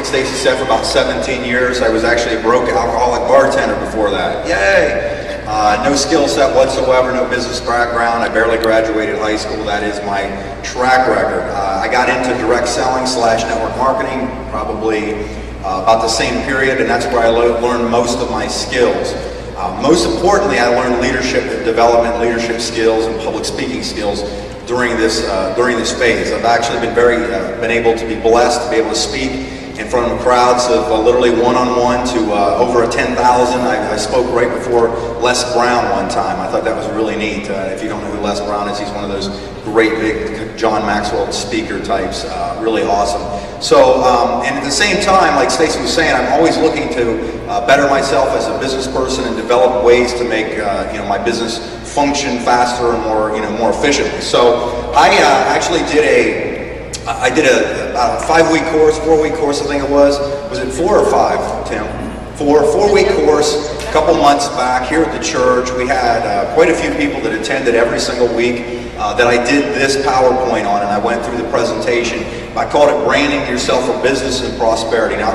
Stacy said, for about 17 years. I was actually a broke alcoholic bartender before that. Yay! No skill set whatsoever, no business background. I barely graduated high school. That is my track record. I got into direct selling / network marketing probably about the same period, and that's where I learned most of my skills. Most importantly, I learned leadership development, leadership skills, and public speaking skills during this phase. I've actually been able to be blessed to be able to speak in front of crowds of literally one-on-one to over 10,000. I spoke right before Les Brown one time. I thought that was really neat. If you don't know who Les Brown is, he's one of those great big John Maxwell speaker types. Really awesome. So, and at the same time, like Stacy was saying, I'm always looking to better myself as a business person and develop ways to make my business function faster and more efficiently. So I actually did about a 5-week course, 4-week course, I think it was. Was it 4 or 5, Tim? 4-week course a couple months back here at the church. We had quite a few people that attended every single week that I did this PowerPoint on, and I went through the presentation. I called it Branding Yourself for Business and Prosperity. Now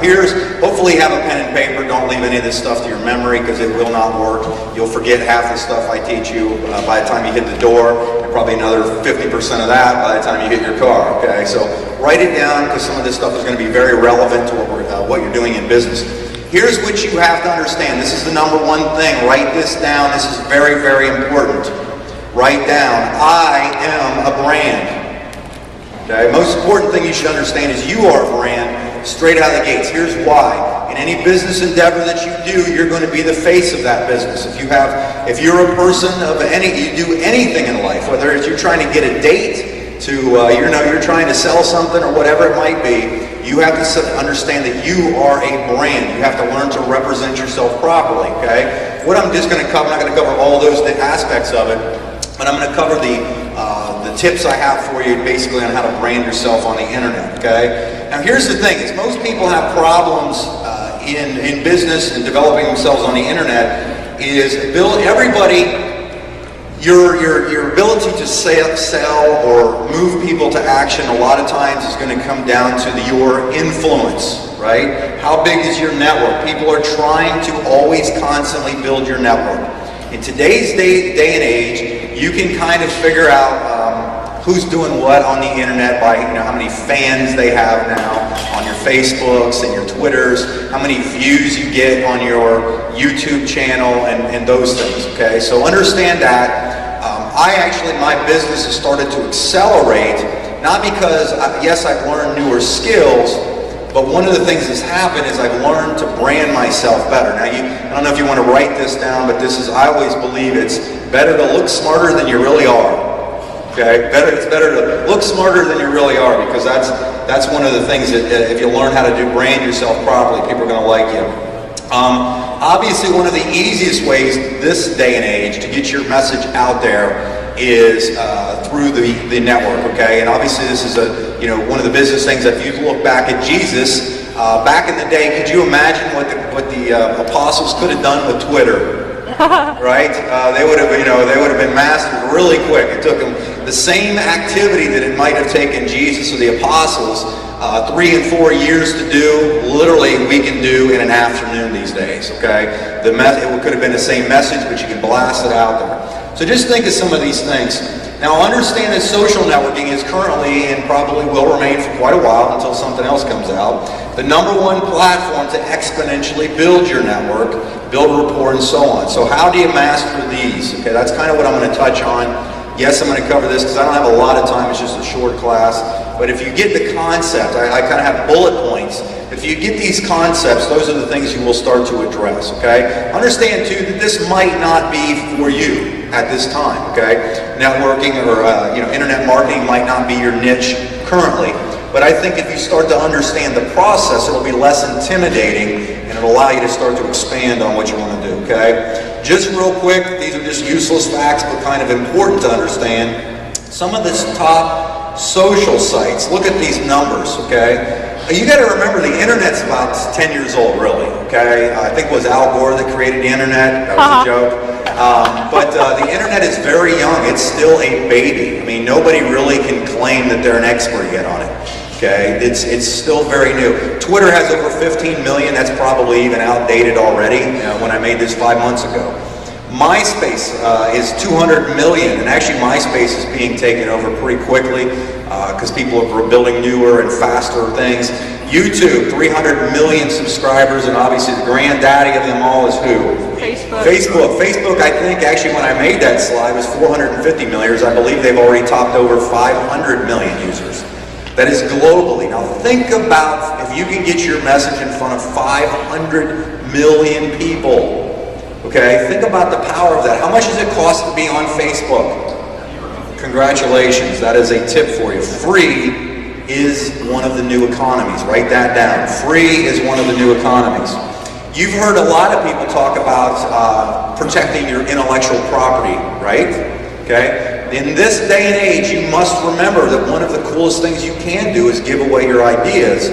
hopefully you have a pen and paper. Don't leave any of this stuff to your memory because it will not work. You'll forget half the stuff I teach you by the time you hit the door, and probably another 50% of that by the time you hit your car, okay? So write it down because some of this stuff is going to be very relevant to what you're doing in business. Here's what you have to understand. This is the number one thing. Write this down. This is very, very important. Write down, I am a brand. Okay, most important thing you should understand is you are a brand straight out of the gates. Here's why. In any business endeavor that you do, you're going to be the face of that business. If you're a person you do anything in life, whether it's you're trying to get a date to, you're trying to sell something or whatever it might be, you have to understand that you are a brand. You have to learn to represent yourself properly, okay? What I'm just going to cover, I'm not going to cover all those aspects of it, but I'm going to cover the tips I have for you basically on how to brand yourself on the internet, okay? Now here's the thing, is most people have problems in business and developing themselves on the internet is your ability to sell or move people to action a lot of times is going to come down to your influence, right? How big is your network? People are trying to always constantly build your network. In today's day and age, you can kind of figure out who's doing what on the internet by how many fans they have now on your Facebooks and your Twitters, how many views you get on your YouTube channel and those things, okay? So understand that. My business has started to accelerate, not because, yes, I've learned newer skills, but one of the things that's happened is I've learned to brand myself better. Now, I don't know if you want to write this down, but I always believe it's better to look smarter than you really are. Okay, it's better to look smarter than you really are, because that's one of the things that if you learn how to brand yourself properly, people are going to like you. Obviously, one of the easiest ways this day and age to get your message out there is through the network. Okay, and obviously this is one of the business things. If you look back at Jesus back in the day, could you imagine what the apostles could have done with Twitter? Right? They would have been mastered really quick. It took them the same activity that it might have taken Jesus or the apostles 3 and 4 years to do. Literally, we can do in an afternoon these days. Okay, it could have been the same message, but you can blast it out there. So just think of some of these things. Now understand that social networking is currently, and probably will remain for quite a while until something else comes out, the number one platform to exponentially build your network, build rapport, and so on. So how do you master these? Okay, that's kind of what I'm going to touch on. Yes, I'm going to cover this because I don't have a lot of time. It's just a short class. But if you get the concept, I kind of have bullet points. If you get these concepts, those are the things you will start to address, okay? Understand, too, that this might not be for you at this time, okay? Networking or internet marketing might not be your niche currently. But I think if you start to understand the process, it'll be less intimidating, and it'll allow you to start to expand on what you want to do, okay? Just real quick, these are just useless facts, but kind of important to understand. Some of the top social sites, look at these numbers, okay? You got to remember the internet's about 10 years old, really, okay? I think it was Al Gore that created the internet. That was a joke. But the internet is very young. It's still a baby. I mean, nobody really can claim that they're an expert yet on it. Okay, it's still very new. Twitter has over 15 million. That's probably even outdated already when I made this 5 months ago. MySpace is 200 million, and actually MySpace is being taken over pretty quickly because people are building newer and faster things. YouTube, 300 million subscribers, and obviously the granddaddy of them all is who? Facebook, I think actually when I made that slide was 450 million. I believe they've already topped over 500 million users. That is globally. Now think about if you can get your message in front of 500 million people. Okay, think about the power of that. How much does it cost to be on Facebook? Congratulations, that is a tip for you. Free is one of the new economies. Write that down. Free is one of the new economies. You've heard a lot of people talk about protecting your intellectual property, right? Okay. In this day and age, you must remember that one of the coolest things you can do is give away your ideas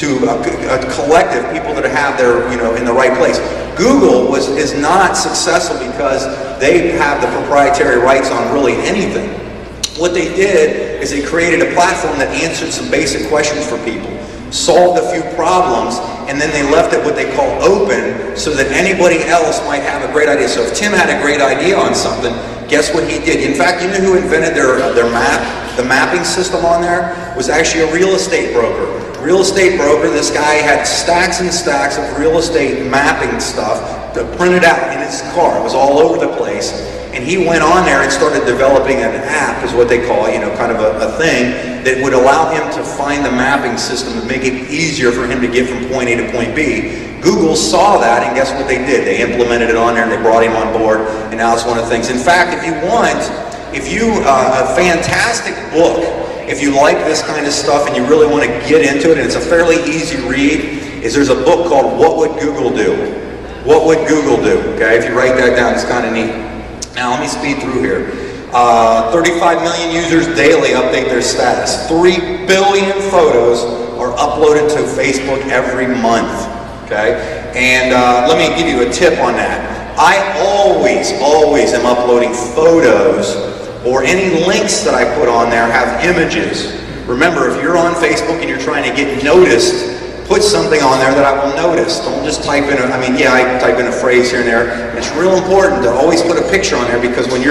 to a collective, people that have their, in the right place. Google is not successful because they have the proprietary rights on really anything. What they did is they created a platform that answered some basic questions for people, solved a few problems, and then they left it what they call open so that anybody else might have a great idea. So if Tim had a great idea on something, guess what he did? In fact, you know who invented their map? The mapping system on there was actually a real estate broker. Real estate broker, this guy had stacks and stacks of real estate mapping stuff printed out in his car. It was all over the place. And he went on there and started developing an app, is what they call it, kind of a thing that would allow him to find the mapping system and make it easier for him to get from point A to point B. Google saw that, and guess what they did? They implemented it on there, and they brought him on board, and now it's one of the things. In fact, a fantastic book, if you like this kind of stuff and you really want to get into it, and it's a fairly easy read, is there's a book called What Would Google Do? What Would Google Do? Okay, if you write that down, it's kind of neat. Now let me speed through here. 35 million users daily update their status. 3 billion photos are uploaded to Facebook every month. Okay, and let me give you a tip on that. I always am uploading photos, or any links that I put on there have images. Remember, if you're on Facebook and you're trying to get noticed, put something on there that I will notice. Don't just type in I type in a phrase here and there. It's real important to always put a picture on there, because when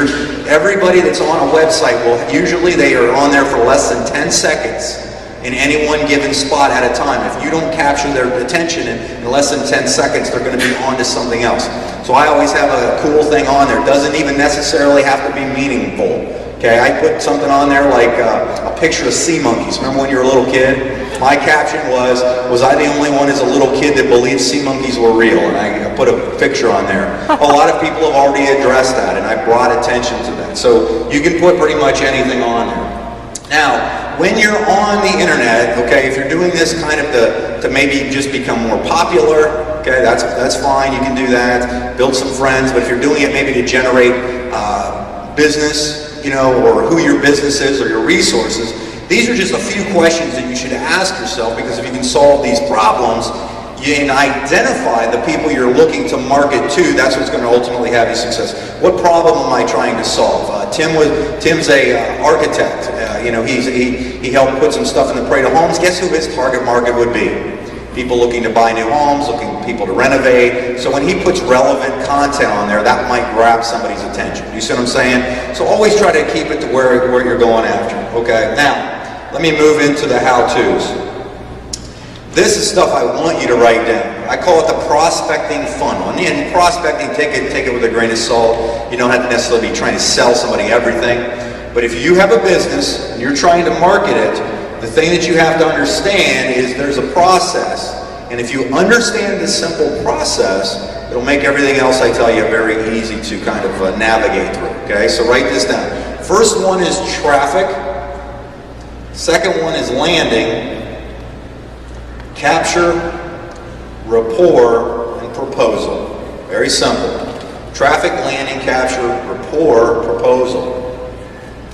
everybody that's on a website usually they are on there for less than 10 seconds in any one given spot at a time. If you don't capture their attention in less than 10 seconds, they're going to be on to something else. So I always have a cool thing on there. It doesn't even necessarily have to be meaningful. Okay, I put something on there like a picture of sea monkeys. Remember when you were a little kid? My caption was I the only one as a little kid that believed sea monkeys were real? And I put a picture on there. A lot of people have already addressed that, and I brought attention to that. So you can put pretty much anything on there. Now, when you're on the internet, okay, if you're doing this kind of to maybe just become more popular, okay, that's fine, you can do that, build some friends, but if you're doing it maybe to generate business, or who your business is or your resources, these are just a few questions that you should ask yourself, because if you can solve these problems, you can identify the people you're looking to market to. That's what's going to ultimately have you success. What problem am I trying to solve? Tim's a architect. He helped put some stuff in the parade of homes. Guess who his target market would be? People looking to buy new homes, people to renovate. So when he puts relevant content on there, that might grab somebody's attention. You see what I'm saying? So always try to keep it to where you're going after. Okay. Now let me move into the how-tos. This is stuff I want you to write down. I call it the prospecting funnel. And prospecting, take it with a grain of salt. You don't have to necessarily be trying to sell somebody everything. But if you have a business and you're trying to market it, the thing that you have to understand is there's a process. And if you understand this simple process, it'll make everything else I tell you very easy to kind of navigate through. Okay, so write this down. First one is traffic. Second one is landing. Capture, rapport, and proposal. Very simple. Traffic, landing, capture, rapport, proposal.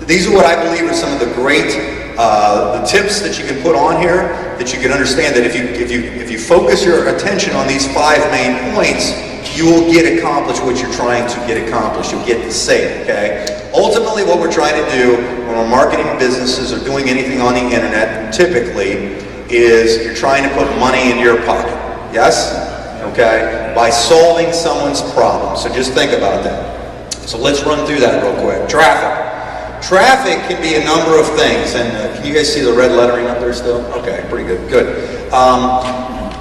These are what I believe are some of the great the tips that you can put on here, that you can understand that if you focus your attention on these 5 main points, you will get accomplished what you're trying to get accomplished. You'll get to say it, okay? Ultimately, what we're trying to do when we're marketing businesses or doing anything on the internet, typically, is you're trying to put money in your pocket. Yes? Okay? By solving someone's problem. So just think about that. So let's run through that real quick. Traffic. Traffic can be a number of things. And can you guys see the red lettering up there still? Okay, pretty good. Good.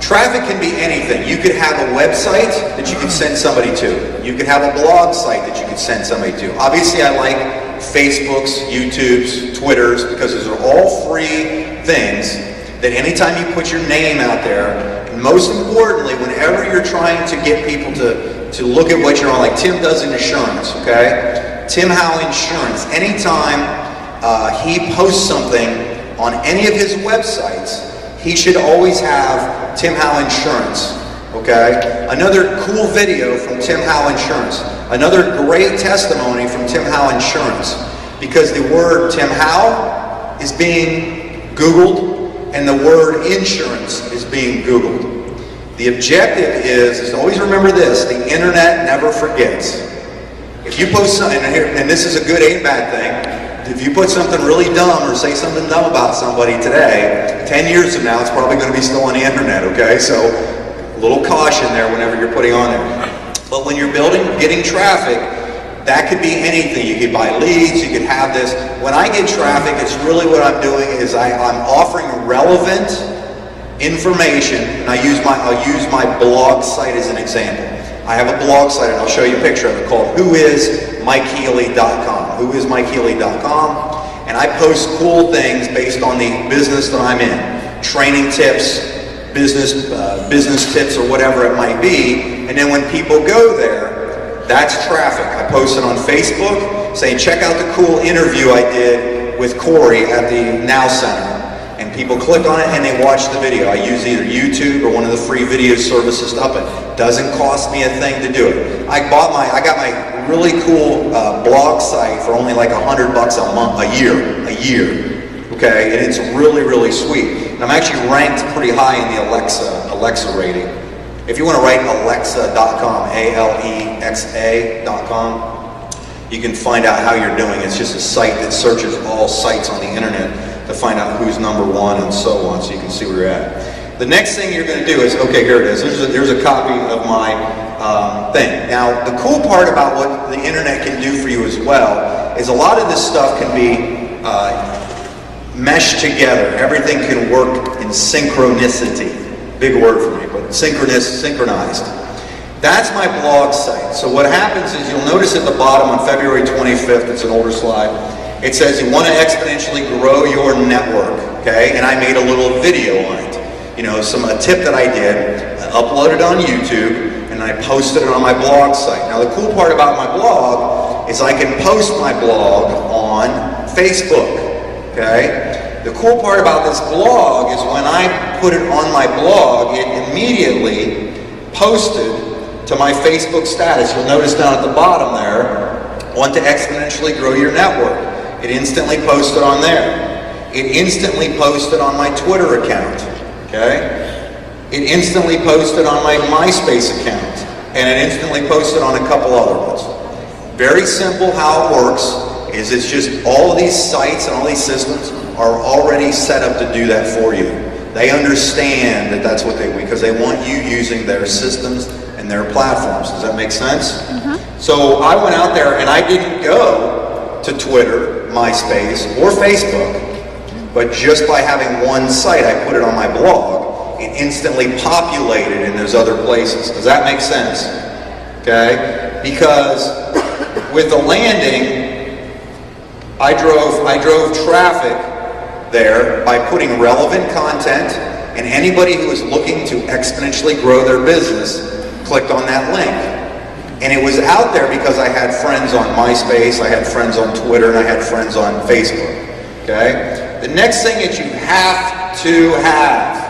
Traffic can be anything. You could have a website that you could send somebody to. You could have a blog site that you could send somebody to. Obviously, I like Facebooks, YouTubes, Twitters, because those are all free things that anytime you put your name out there, and most importantly, whenever you're trying to get people to look at what you're on, like Tim does in insurance, okay? Tim Howe Insurance, anytime he posts something on any of his websites, he should always have Tim Howe Insurance, okay? Another cool video from Tim Howe Insurance. Another great testimony from Tim Howe Insurance, because the word Tim Howe is being Googled and the word insurance is being Googled. The objective is always remember this: the internet never forgets. If you post something, and this is a good and bad thing, if you put something really dumb or say something dumb about somebody today, 10 years from now it's probably going to be still on the internet, okay? So a little caution there whenever you're putting on there. But when you're getting traffic, that could be anything. You could buy leads, you could have this. When I get traffic, it's really what I'm doing is I'm offering relevant information, and I'll use my blog site as an example. I have a blog site, and I'll show you a picture of it, called whoismikehealy.com. Whoismikehealy.com, and I post cool things based on the business that I'm in. Training tips, business tips, or whatever it might be. And then when people go there, that's traffic. I post it on Facebook saying, check out the cool interview I did with Corey at the Now Center. And people click on it and they watch the video. I use either YouTube or one of the free video services to up it. Doesn't cost me a thing to do it. I got my really cool blog site for only like $100 a year. Okay, and it's really, really sweet. And I'm actually ranked pretty high in the Alexa rating. If you want to write alexa.com, alexa.com, you can find out how you're doing. It's just a site that searches all sites on the internet to find out who's number one and so on, so you can see where you're at. The next thing you're going to do is, okay, here it is. Here's a copy of my thing. Now, the cool part about what the internet can do for you as well is a lot of this stuff can be meshed together. Everything can work in synchronicity. Big word for me, but synchronized. That's my blog site. So what happens is you'll notice at the bottom on February 25th, it's an older slide, it says you want to exponentially grow your network, okay? And I made a little video on it. You know, a tip that I did, I uploaded on YouTube, and I posted it on my blog site. Now the cool part about my blog is I can post my blog on Facebook, okay? The cool part about this blog is when I put it on my blog, it immediately posted to my Facebook status. You'll notice down at the bottom there, want to exponentially grow your network. It instantly posted on there. It instantly posted on my Twitter account, okay? It instantly posted on my MySpace account, and it instantly posted on a couple other ones. Very simple how it works is it's just all of these sites and all these systems are already set up to do that for you. They understand that that's what because they want you using their systems and their platforms. Does that make sense? Mm-hmm. So I went out there and I didn't go to Twitter, MySpace, or Facebook, but just by having one site, I put it on my blog, it instantly populated in those other places. Does that make sense? Okay? Because with the landing, I drove traffic there by putting relevant content, and anybody who was looking to exponentially grow their business clicked on that link. And it was out there because I had friends on MySpace, I had friends on Twitter, and I had friends on Facebook. Okay? The next thing that you have to have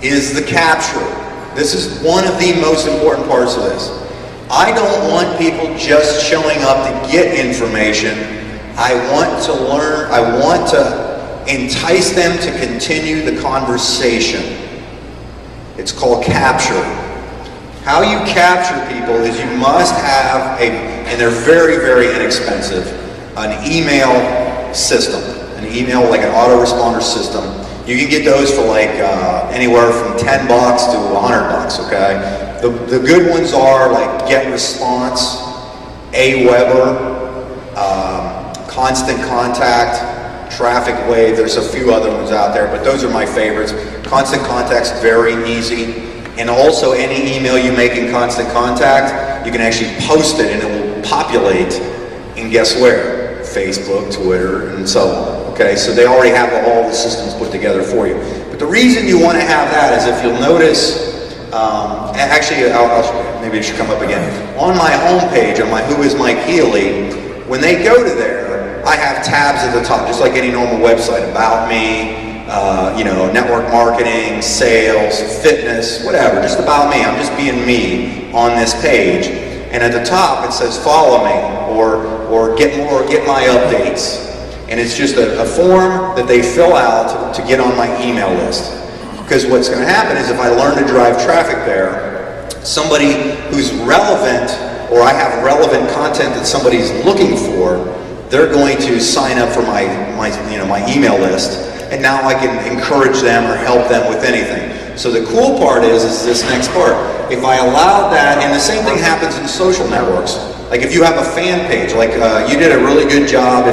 is the capture. This is one of the most important parts of this. I don't want people just showing up to get information. I want to learn, I want to entice them to continue the conversation. It's called capture. How you capture people is you must have and they're very, very inexpensive, an email system. An email, like an autoresponder system. You can get those for like anywhere from $10 to $100, okay? The good ones are like GetResponse, Aweber, Constant Contact, Traffic Wave. There's a few other ones out there, but those are my favorites. Constant Contact's very easy. And also any email you make in Constant Contact, you can actually post it and it will populate in guess where? Facebook, Twitter, and so on. Okay, so they already have all the systems put together for you. But the reason you want to have that is if you'll notice, actually, maybe it should come up again. On my homepage, on my Who is Mike Healy, when they go to there, I have tabs at the top, just like any normal website, about me, network marketing, sales, fitness, whatever, just about me. I'm just being me on this page. And at the top, it says follow me or get my updates. And it's just a form that they fill out to get on my email list. Because what's going to happen is if I learn to drive traffic there, somebody who's relevant, or I have relevant content that somebody's looking for, they're going to sign up for my email list. And now I can encourage them or help them with anything. So the cool part is this next part. If I allow that, and the same thing happens in social networks. Like if you have a fan page, like you did a really good job.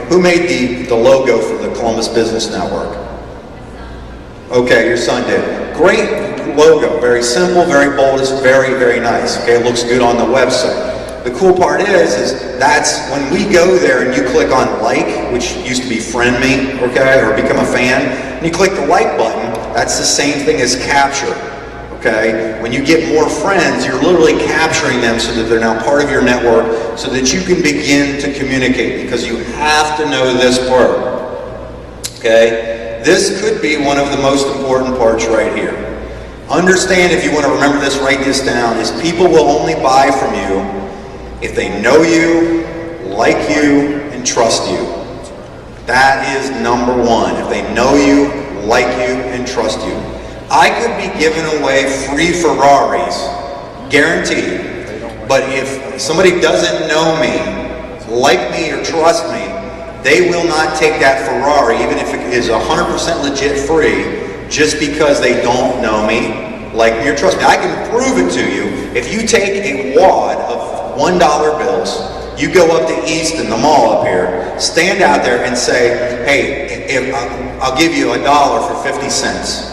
Who made the logo for the Columbus Business Network? Okay, your son did. Great logo, very simple, very bold. It's very, very nice. Okay, it looks good on the website. The cool part is that's when we go there and you click on like, which used to be friend me, okay, or become a fan, and you click the like button, that's the same thing as capture, okay? When you get more friends, you're literally capturing them so that they're now part of your network so that you can begin to communicate, because you have to know this part, okay? This could be one of the most important parts right here. Understand, if you want to remember this, write this down, is people will only buy from you if they know you, like you, and trust you. That is number one. If they know you, like you, and trust you. I could be giving away free Ferraris, guaranteed. But if somebody doesn't know me, like me, or trust me, they will not take that Ferrari, even if it is 100% legit free, just because they don't know me, like me, or trust me. I can prove it to you. If you take a wad of $1 bills, you go up to Easton, the mall up here, stand out there and say, hey, I'll give you $1 for 50 cents.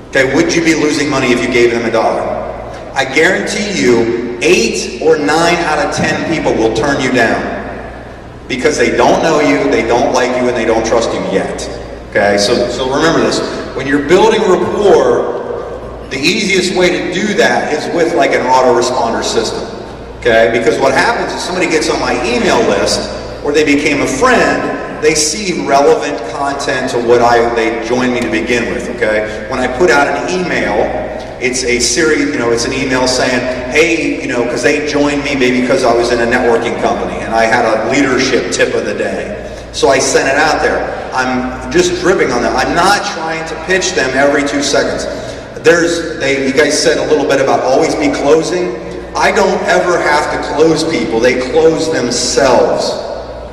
Okay, would you be losing money if you gave them $1? I guarantee you 8 or 9 out of 10 people will turn you down because they don't know you, they don't like you, and they don't trust you yet. Okay, so remember this. When you're building rapport, the easiest way to do that is with like an autoresponder system, okay? Because what happens is somebody gets on my email list or they became a friend, they see relevant content to what they joined me to begin with, okay? When I put out an email, it's a series, it's an email saying, hey, because they joined me maybe because I was in a networking company and I had a leadership tip of the day. So I sent it out there. I'm just dripping on them. I'm not trying to pitch them every 2 seconds. You guys said a little bit about always be closing. I don't ever have to close people. They close themselves.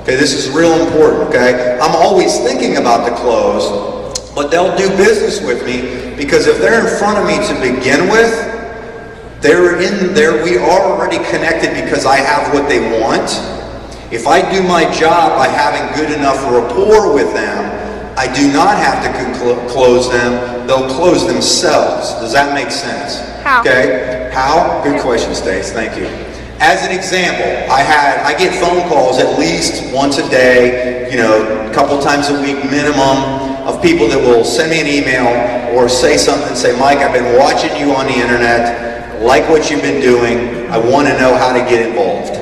Okay, this is real important, okay? I'm always thinking about the close, but they'll do business with me because if they're in front of me to begin with, they're in there. We are already connected because I have what they want. If I do my job by having good enough rapport with them, I do not have to close them. They'll close themselves. Does that make sense? How? Okay. How? Good question, Stace. Thank you. As an example, I get phone calls at least once a day, a couple times a week minimum, of people that will send me an email or say something, say, Mike, I've been watching you on the internet, like what you've been doing, I want to know how to get involved.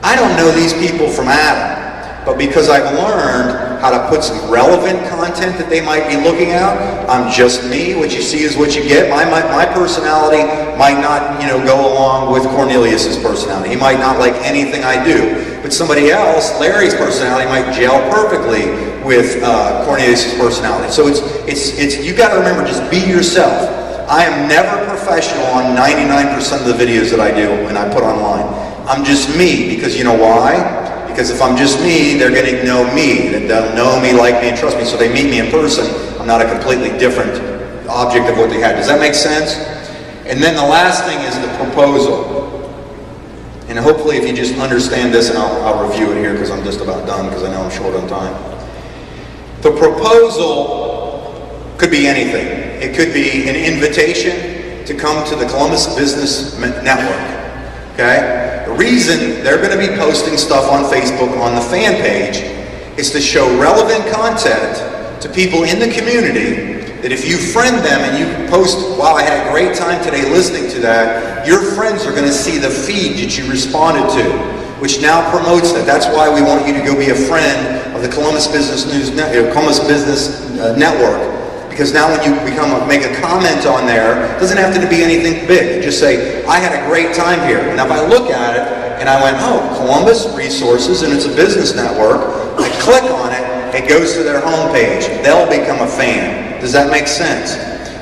I don't know these people from Adam, but because I've learned how to put some relevant content that they might be looking at. I'm just me. What you see is what you get. My personality might not, go along with Cornelius's personality. He might not like anything I do. But somebody else, Larry's personality, might gel perfectly with Cornelius's personality. So it's you got to remember, just be yourself. I am never professional on 99% of the videos that I do and I put online. I'm just me, because you know why? Because if I'm just me, they're going to know me. They'll know me, like me, and trust me. So they meet me in person. I'm not a completely different object of what they had. Does that make sense? And then the last thing is the proposal. And hopefully if you just understand this, and I'll review it here because I'm just about done because I know I'm short on time. The proposal could be anything. It could be an invitation to come to the Columbus Business Network. Okay? The reason they're going to be posting stuff on Facebook on the fan page is to show relevant content to people in the community, that if you friend them and you post, wow, I had a great time today listening to that, your friends are going to see the feed that you responded to, which now promotes that. That's why we want you to go be a friend of the Columbus Business Network. Because now when you make a comment on there, it doesn't have to be anything big. You just say, I had a great time here. And if I look at it and I went, oh, Columbus Resources, and it's a business network, I click on it, it goes to their homepage. They'll become a fan. Does that make sense?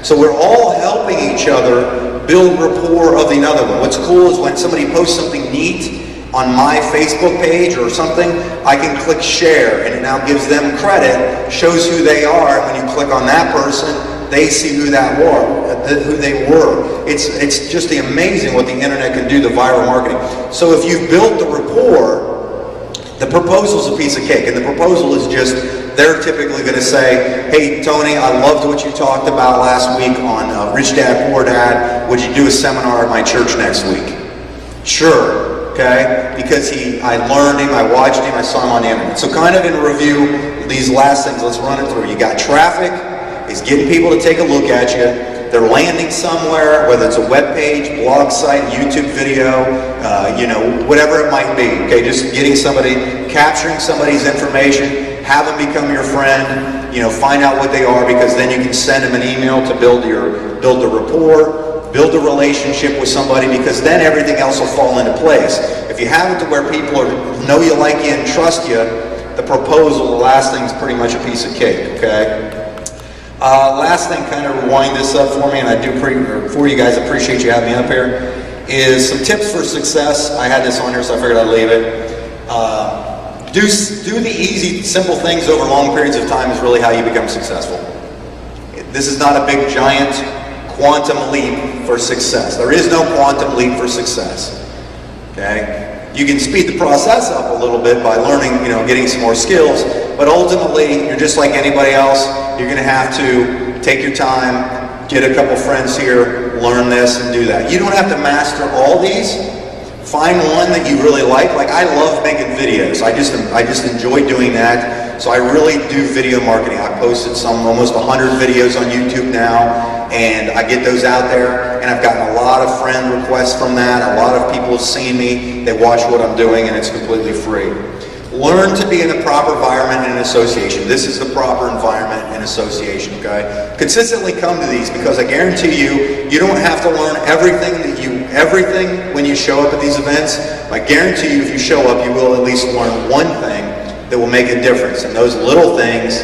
So we're all helping each other build rapport of another one. What's cool is when somebody posts something neat on my Facebook page or something, I can click share, and it now gives them credit, shows who they are, and when you click on that person, they see who they were. It's just amazing what the internet can do, the viral marketing. So if you've built the rapport, the proposal's a piece of cake, and the proposal is just, they're typically going to say, hey, Tony, I loved what you talked about last week on Rich Dad, Poor Dad. Would you do a seminar at my church next week? Sure. Okay, because I learned him, I watched him, I saw him on the internet. So kind of in review, these last things, let's run it through. You got traffic, it's getting people to take a look at you. They're landing somewhere, whether it's a web page, blog site, YouTube video, whatever it might be. Okay, just getting somebody, capturing somebody's information, have them become your friend, find out what they are, because then you can send them an email to build the rapport. Build a relationship with somebody, because then everything else will fall into place. If you have it to where people know you, like you, and trust you, the proposal, the last thing, is pretty much a piece of cake, okay? Last thing, kind of rewind this up for me, and I do for you guys, appreciate you having me up here, is some tips for success. I had this on here, so I figured I'd leave it. Do the easy, simple things over long periods of time is really how you become successful. This is not a big, giant quantum leap for success. There is no quantum leap for success. Okay? You can speed the process up a little bit by learning, getting some more skills, but ultimately, you're just like anybody else. You're going to have to take your time, get a couple friends here, learn this and do that. You don't have to master all these. Find one that you really like. Like, I love making videos. I just enjoy doing that. So I really do video marketing. I posted almost 100 videos on YouTube now, and I get those out there, and I've gotten a lot of friend requests from that. A lot of people have seen me, they watch what I'm doing, and it's completely free. Learn to be in the proper environment and association. This is the proper environment and association, okay? Consistently come to these, because I guarantee you, you don't have to learn everything when you show up at these events. I guarantee you, if you show up, you will at least learn one thing that will make a difference. And those little things,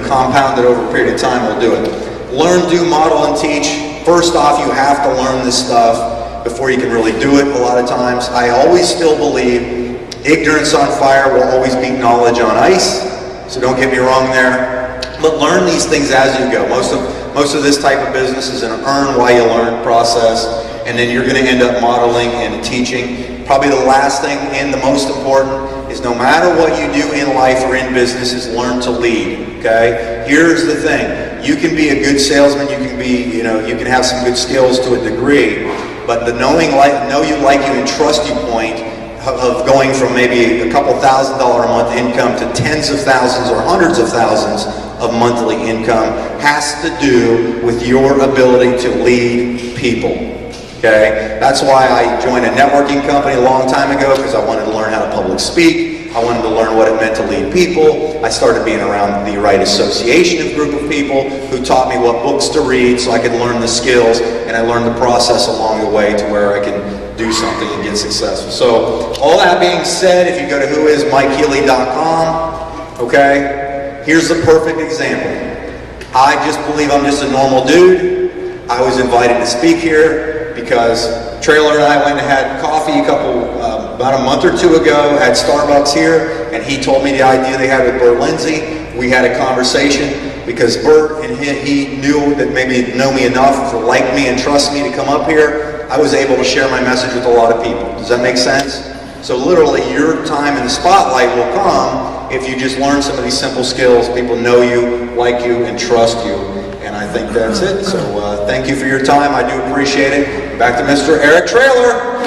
compounded over a period of time, will do it. Learn, do, model, and teach. First off, you have to learn this stuff before you can really do it a lot of times. I always still believe ignorance on fire will always beat knowledge on ice. So don't get me wrong there. But learn these things as you go. Most of this type of business is an earn while you learn process, and then you're going to end up modeling and teaching. Probably the last thing and the most important is, no matter what you do in life or in business, is learn to lead. Okay? Here's the thing. You can be a good salesman, you can have some good skills to a degree, but the know you, like you, and trust you point of going from maybe a couple $1,000s a month income to tens of thousands or hundreds of thousands of monthly income has to do with your ability to lead people. Okay? That's why I joined a networking company a long time ago, because I wanted to learn how to public speak. I wanted to learn what it meant to lead people. I started being around the right association of group of people who taught me what books to read so I could learn the skills, and I learned the process along the way to where I can do something and get successful. So all that being said, if you go to whoismikehealy.com, okay, here's the perfect example. I just believe I'm just a normal dude. I was invited to speak here because Trailer and I went and had coffee about a month or two ago at Starbucks here, and he told me the idea they had with Bert Lindsay. We had a conversation because Bert and he knew that maybe know me enough to like me and trust me to come up here. I was able to share my message with a lot of people. Does that make sense? So literally your time in the spotlight will come if you just learn some of these simple skills. People know you, like you, and trust you. And I think that's it. So thank you for your time. I do appreciate it. Back to Mr. Eric Trailer.